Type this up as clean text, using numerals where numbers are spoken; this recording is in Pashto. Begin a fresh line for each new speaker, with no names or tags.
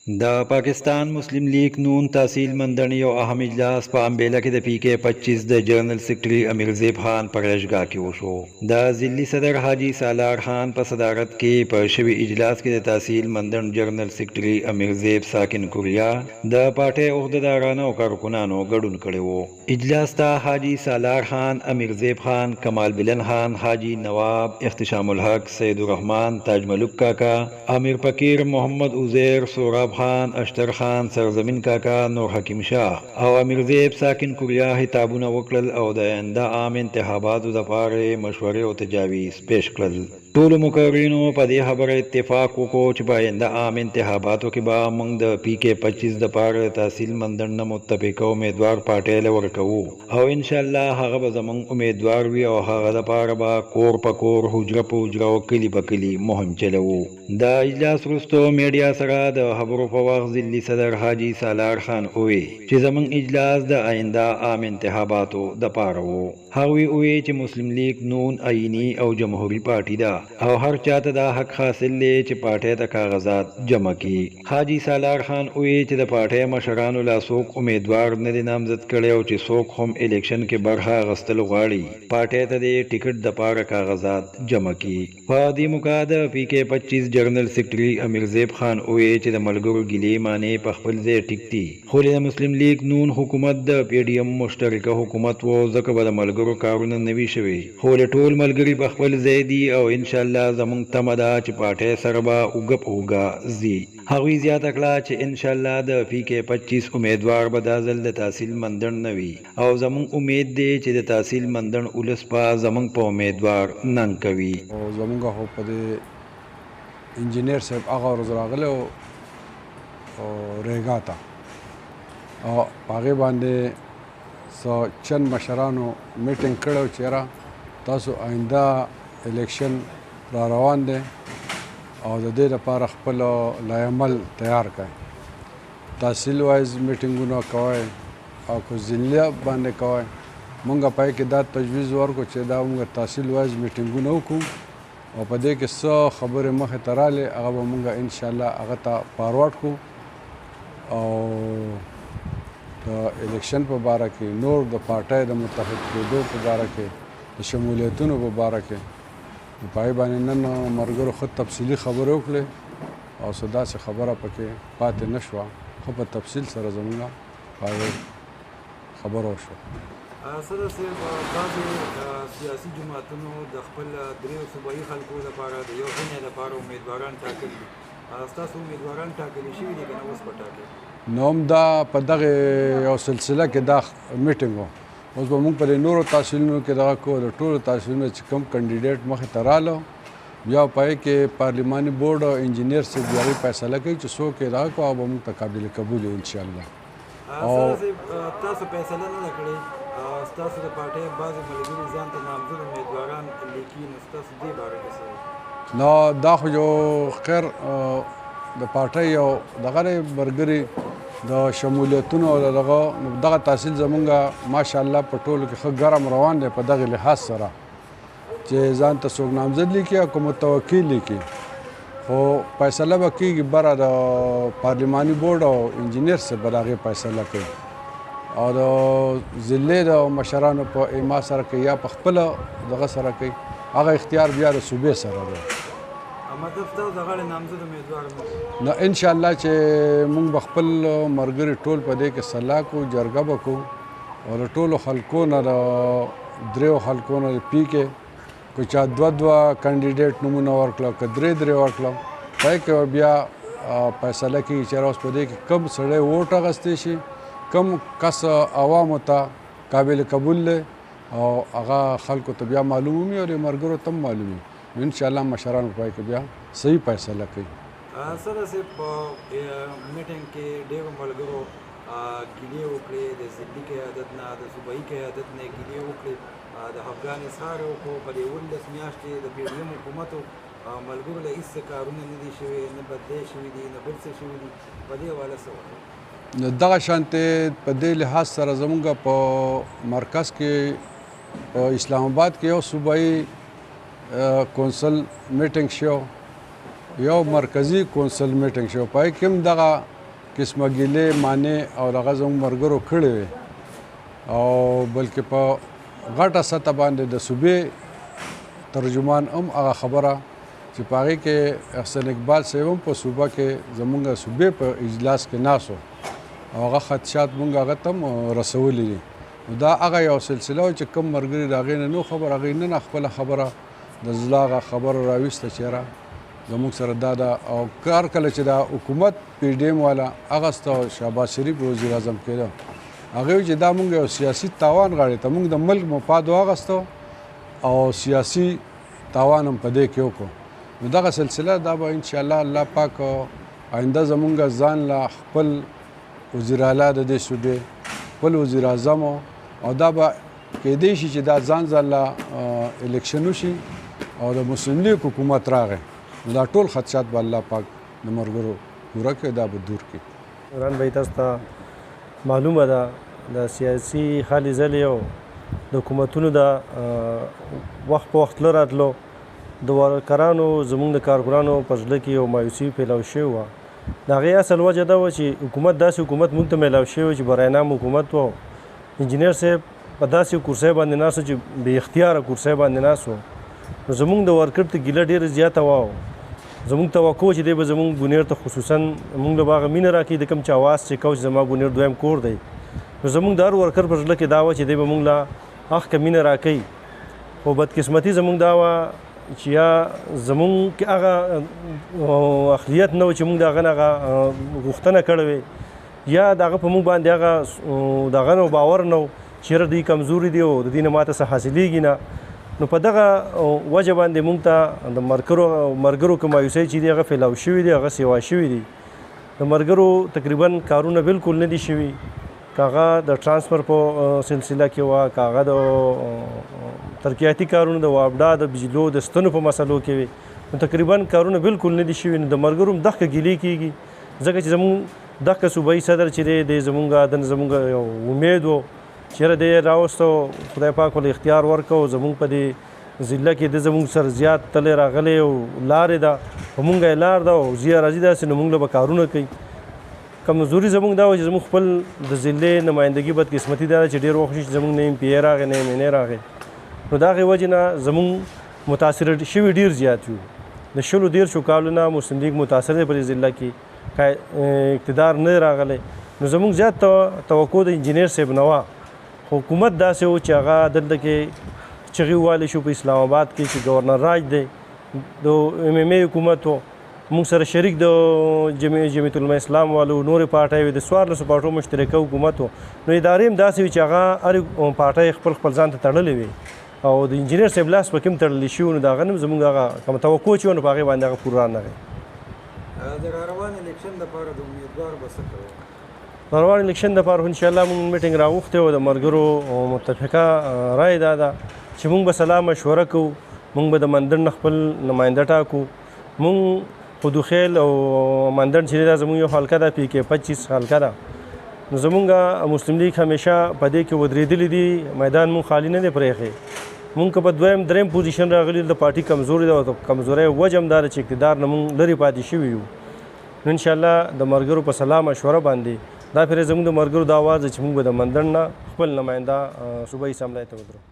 د پاکستان مسلم لیگ نون تحصیل مندن یو اهم اجلاس په امبیلا کې د پی کې 25 د جنرل سیکرټري امیر زیب خان پر رشګه کې وشو. د ضلعي صدر حاجی سالار خان په صدارت کې په شوی اجلاس کې د تحصیل مندن جنرل سیکرټري امیر زیب ساکن کوریا د پارټي عہدیدارانو او کارکونانو ګډون کړی وو. اجلاس ته حاجی سالار خان، امیر زیب خان، کمال بلن خان، حاجی نواب، احتشام الحق، سید الرحمن، تاج ملک کاکا، امیر فقیر، محمد عزیر، سوراب خان، اشتر خان، سرزمین کاکا، نور حکیم شاه او امیر زیب ساکن کوریا خطابونه وکړل او د آینده عام انتخاباتو لپاره مشورې او تجاویز پیش کړل. ټولو مقررینو په دې خبره اتفاق وکړ چې په آینده عام انتخاباتو کې به موږ د پی کې 25 دپاره تحصیل مندن نه متفقه امیدوار پارټۍ له ورکوو او انشاءالله هغه به زموږ امیدوار وي او هغه دپاره به کور په کور، حجره په حجره او کلي په کلي مهم چلوو. د اجلاس وروسته میډیا سره د خبرو په وخت ضلعي صدر حاجی سالار خان وویل چې زموږ اجلاس د آینده عام انتخاباتو دپاره وو. هغوی وویل چې مسلم لیگ نون آئینی او جمهوری پارټي ده او هر چاته دا حق حاصل دی چې پارټۍ ته کاغذات جمع کړي. حاجی سالار خان وویل چې د پارټۍ مشرانو لا څوک امیدوار نه دی نامزد کړی او چې څوک هم الیکشن کې برخه اخیستل غواړي پارټۍ ته د ټیکټ دپاره کاغذات جمع کړي. په دې موقع د پی کې 25 جنرل سیکرټري امیر زیب خان وویل چې د ملګرو ګیلې مانې په خپل ځای ټیک دي، خو د مسلم لیگ نون حکومت د پی ډي ایم مشترکه حکومت و ځکه به د ملګرو کارونه نه وي شوي، خو ټول ملګري په خپل ځای دي او انشاءالله زموږ تمه ده چې پارټۍ سره به اوږه په اوږه ځي. هغوی زیاته کړه چې انشاءالله د پی کې 25 امیدوار به دا ځل د تحصیل مندن نه وي او زموږ امید دی چې د تحصیل مندن ولس به زموږ په امیدوار ننګ کوي.
زموږ خو په دې انجینیر صاحب هغه ورځ راغلی او ریګا ته او په هغې باندې څه چند مشرانو میټینګ کړی و چې یاره تاسو آینده الیکشن را روان دی او د دې لپاره خپل لایعمل تیار کړئ، تحصیل وایز میټینګونه کوئ او که ضلع باندې کوئ. مونږ پای کې دا تجویز ورکړو چې دا مونږ تحصیل وایز میټینګونه وکړو او په دې کې څه خبرې مخې ته رالې هغه به مونږ انشاءالله هغه ته فارورډ کړو او د الیکشن په باره کې نور د پارټۍ د متحد کېدو په باره کې د شمولیتونو په باره کې په هغې باندې نن ملګرو ښه تفصیلي خبرې وکړې او څه داسې خبره پکې پاتې نه شوه، ښه په تفصیل سره زموږ په هغې خبره وشوه.
صدر صاحب، بعضې سیاسي جماعتونو د خپل دریو صوبایي خلکو لپاره د یو ځینې لپاره امیدواران ټاکلي دي. ستاسو امیدواران ټاکلي شوي دي که نه اوس به ټاکي؟
نو هم دا په دغې یو سلسله کې دا میټینګ و. اوس به موږ په دې نورو تحصیلونو کې دغه کوو، د ټولو تحصیلونو چې کوم کینډیډیټ مخې ته راله بیا په هغې کې پارلیماني بورډ او انجینیر صاحب د هغې فیصله کوي چې څوک یې دغه کوو او به موږ ته قابل قبول یو انشاءالله.
تاسو فیصله نه ده کړې، ستاسو د پارټۍ بعضې ملګري ځان ته نامزد امیدواران لیکي، نو ستاسو دې باره کې څه؟
نو دا خو یو خیر د پارټۍ یو دغه دی ملګري د شمولیتونو او دغه تحصیل زمونږ ماشاءالله په ټولو کې ښه ګرم روان دی په دغې لحاظ سره چې ځان ته څوک نامزد لیکي او که متوکي لیکي، خو فیصله به کېږي بره د پارلیماني بورډ او انجینیر صاحب به د هغې فیصله کوي او د ضلعې د مشرانو په اما سره کوي یا په خپله دغه سره کوي، هغه اختیار بیا د صوبې سره دی.
مطلب ستاسو د غاړې نامزد امیدوار
نو انشاءالله چې موږ به خپل ملګري ټول په دې کې سلا کوو، جرګه به کوو او د ټولو خلکو نه د دریو خلکو نه د پي کې که چا دوه کینډیډیټ نومونه ورکړه که درې ورکړه، په هغې کې بیا فیصله کېږي چې اوس په دې کې کوم سړی ووټ اخیستی شي، کوم کس عوامو ته قابل قبول دی او هغه خلکو ته بیا معلوم وي او د ملګرو ته هم معلوم وي. انشاءالله مشران په پای کې بیا صحیح فیصله کوي.
صدر صاحب، په میټینګ کې ډېرو ملګرو ګیلې وکړې، د ضلعي قیادت نه، د صوبایي قیادت نه ګیلې وکړې، د خفګان اظهار یې وکړو. په دې 19 میاشتې د پي ډي ایم حکومتو ملګرو له هېڅ څه کارونه نه دي شوي، نه بدلی شوي دي، نه بل څه شوي دي. په دې حواله څه وایي؟
نو دغه شانتې په دې لحاظ سره زموږ په مرکز کې په اسلام آباد کې یو صوبایي کونسل میټینګ شو، یو مرکزی کونسل میټینګ شو، په هغې کې هم دغه قسمه ګیلې معنی او دغه زموږ ملګرو کړې وې او بلکې په غټه سطح باندې د صوبې ترجمان هم هغه خبره چې په هغې کې احسن اقبال صاحب هم په صوبه کې زموږ صوبې په اجلاس کې ناست و او هغه خدشات مونږ هغه ته هم رسولي دي نو دا هغه یو سلسله وه چې کوم ملګري د هغې نه نو خبر هغې نن خپله خبره د زړه هغه خبره راویسته چېرې زموږ سره دا ده او کار کله چې دا حکومت پی ډي ایم والا اغسته شهباز شریف وزیر اعظم کېده هغې وایي چې دا مونږ یو سیاسي تاوان غاړې ته مونږ د ملک مفاد واغسته او سیاسي تاوان هم په دې کې وکړو نو دغه سلسله دا به انشاءالله الله پاک آینده زمونږ ځان له خپل وزیر اعلی د دې صوبې خپل وزیر اعظم او دا به کېدی شي چې دا ځان له الیکشن وشي او د مسلم لیگ حکومت راغی نو دا ټول خدشات به الله پاک د ملګرو پوره کړي دا به دور کړي.
عمران بھائی تاسو ته معلومه ده د سیاسي هلې ځلې او د حکومتونو د وخت په وخت له راتلو د ورکرانو زموږ د کارګرانو په زړه کې یو مایوسي پیلاو شوې وه د هغې اصل وجه دا وه چې حکومت داسې حکومت موږ ته میلاو شوی و چې براینام حکومت و انجینر صاحب په داسې کرسۍ باندې ناست و چې بې اختیاره کرسۍ باندې ناست و نو زموږ د ورکر ته ګیله ډېره زیاته وه زموږ توقع چې دی به زموږ بونیر ته خصوصا موږ له به هغه مینه راکوي د کوم چې اواز چې کو چې زما بونیر دویم کور دی نو زموږ د هر ورکر په زړه کې دا وه چې دی به موږ له هغه مینه راکوي خو بدقسمتي زموږ دا وه چې یا زموږ کې هغه اخلیت نه و چې موږ د هغه نه هغه غوښتنه کړې وې یا د هغه په موږ باندې هغه د هغه نه باور نه و چې یاره دوی کمزوري دي او د دې نه ماته څه حاصلېږي نه نو په دغه وجه باندې موږ ته د ملګرو که مایوسۍ چې دي هغه فیلاو شوي دي هغه سیوا شوي دي د ملګرو تقریبا کارونه بالکل نه دي شوي که هغه د ټرانسفر په سلسله کې وه که هغه د ترقیاتي کارونه د وابډا د بجلو د ستنو په مسلو کې وي نو تقریبا کارونه بالکل نه دي شوي نو د ملګرو هم دغه ګیلې کېږي ځکه چې زموږ دغه صوبایي صدر چې دی دی زموږ یو امید و چې یاره دی راوستو خدای پاک ولې اختیار ورکړو زموږ په دې ضلع کې د زموږ سره زیات تلې راغلی او لارې ده په مونږ یې لار ده او زیه راځي داسې نو مونږ له به کارونه کوي کمزوري زموږ دا وه چې زموږ خپل د ضلع نمایندګي بدقسمتي دا ده چې ډېر وخت شي چې زموږ نه ایم پی ای راغی نه ایم این ای راغی نو د هغې وجې نه زموږ متاثره شوي ډېر زیات یو د 20-30 کالو نه مسلم لیگ متاثر دی په دې ضلع کې اقتدار نه راغلی نو زموږ زیات توقع د انجینر صاحب نه وه حکومت داسې و چې هغه دلته کې چغې ووالی شو په اسلام آباد کې چې ګورنر راج دی د ایم ایم ای حکومت و موږ سره شریک د جمعیت العلماء اسلام والو نورې پارټۍ وې د 1400 پارټو مشترکه حکومت و نو ادارې هم داسې وي چې هغه هرې پارټۍ خپل ځان ته تړلې وي او د انجینر صاحب لاس په کوم تړلی شوي نو د هغه نه زموږ هغه کومه توقع چې وه نو په هغې باندې هغه پوره رانغی
د راروان الیکشن دپاره د امیدوار به څه کوئ
روان الیکشن دپاره انشاءالله موږ میټینګ راغوښتی و د ملګرو متفقه رای دا ده چې موږ به سلا مشوره کوو موږ به د مندړ نه خپل نماینده ټاکو موږ خودوخیل او مندړ چې دا زموږ یو حلقه ده پی کې 25 حلقه ده نو زموږ مسلم لیگ همیشه په دې کې ودرېدلي دي میدان موږ خالي نه دی پرېښی موږ که په دویم دریم پوزیشن راغلي د پارټي کمزوري ده او د کمزورۍ وجه هم دا ده چې اقتدار نه موږ لرې پاتې شوي یو نو انشاءالله د ملګرو په سلا مشوره باندې دا پرې زموږ د ملګرو د اواز چې موږ به د مندړ نه خپل نماینده صوبایي اسمبلی ته ودرو